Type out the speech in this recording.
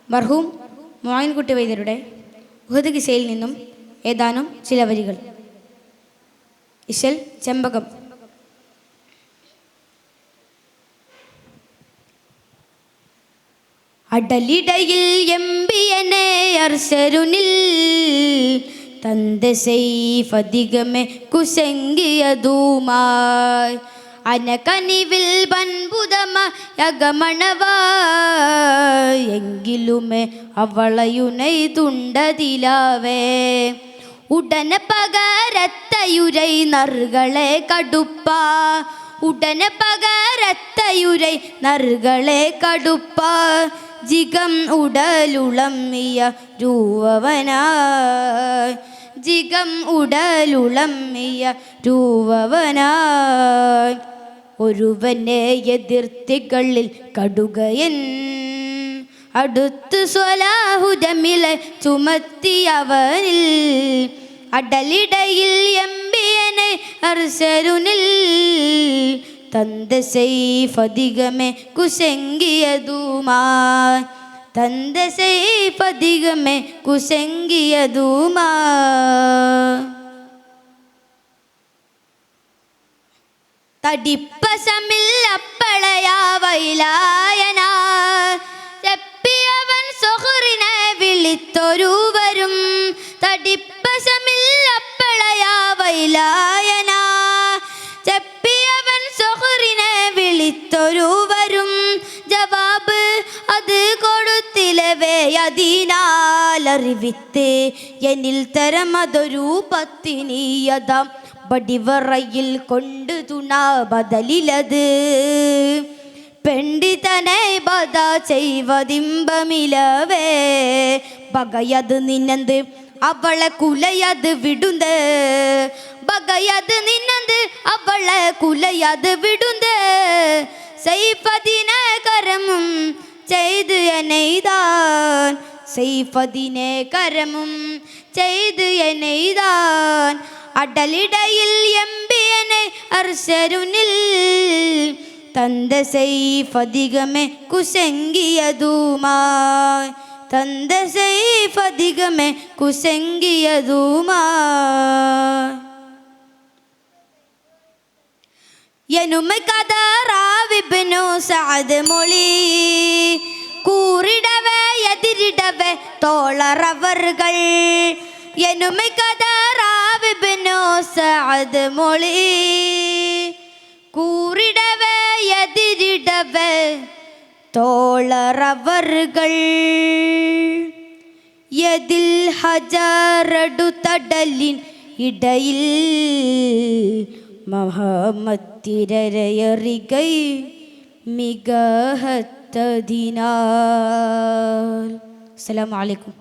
മർഹൂം മുഅയ്യിൻകുട്ടി വൈദ്യരുടെ ഉഹദ് കിസ്സയിൽ നിന്നും ഏതാനും ചില വരികൾ. ഇശൽ ചെമ്പകം. അടലിടയിൽ എംബിയനെ അർശരുനിൽ തന്ത സെയ്ഫധികമെ കുശങ്കിയതുമായി അനകനിവിൽ ബൻപുതമയഗമണവായി എങ്കിലുമേ അവളയുനൈതുണ്ടതിലാവേ ഉടനെ പകരത്തയുരൈ നറുകളെ കടുപ്പ ഉടനെ പകരത്തയുരൈ നറുകളെ കടുപ്പ ജിഗം ഉടലുളമ്മിയ രൂപവനായി ജിഗം ഉടലുളമ്മിയ രൂപവനായി ഒരുവനെ എതിർത്തികളിൽ കടുകയൻ അടുത്ത് സ്വലാഹു ജമിലെ ചുമത്തിയവനിൽ അടലിടയിൽ എംബിയനെ അർശരുനിൽ തന്ത സെയ്ഫധികമെ കുശങ്കിയതുമായി തന്ത സെയ്ഫധികമെ കുശങ്കിയതുമായി തടിപ്പശമിൽ അപ്പളയാ വൈലായനാ ചെപ്പിയവൻ സുഹ്റിനെ വിളിത്തൊരുവരും തടിപ്പശമിൽ അപ്പളയാ വൈലായനാ ചെപ്പിയവൻ സുഹ്റിനെ വിളിത്തൊരുവരും ജവാബ് അത് കൊടുത്തിലവേ അതിനാലറിവിത്ത് എന്നിൽ തരമതൊരു പത്തിനീയതാം ബടിവറയിൽ കൊണ്ട് തുണ ബദലിലത് പെണ്ടിതനെ ബദ ചെയ്വതിമ്പമിലവേ ബകയത് നിന്നന്ത് അവളെ കുലയത് വിടുന്ത് ബകയത് നിന്നന്ത് അവളെ കുലയത് വിടുന്ത് സൈഫദിനെ കരമും ചെയ്ത് എനെയ്താൻ സൈഫദിനെ കരമും ചെയ്ത് എനെയ്താൻ അടലിടയിൽ എംബിയനെ അർശരുനിൽ തന്ത സെയ്ഫധികമെ കുശങ്കിയതുമായി തന്ത സെയ്ഫധികമെ കുശങ്കിയതുമായി എനുമ കഥറാവിബ്നു സഅദ് മൊഴി കൂറിടവേ എതിരിടവേ തോളറവർകൾ എനുമ കഥറാവിബ്നു സഅദ് മൊഴി കൂറിടവേ എതിരിടവേ തോളറവർകൾ യദിൽ ഹജറടു തടലിൻ ഇടയിൽ മഹമത്തിരയറികൈ മികഹത്തതിനാൽ. അസ്സലാമു അലൈക്കും.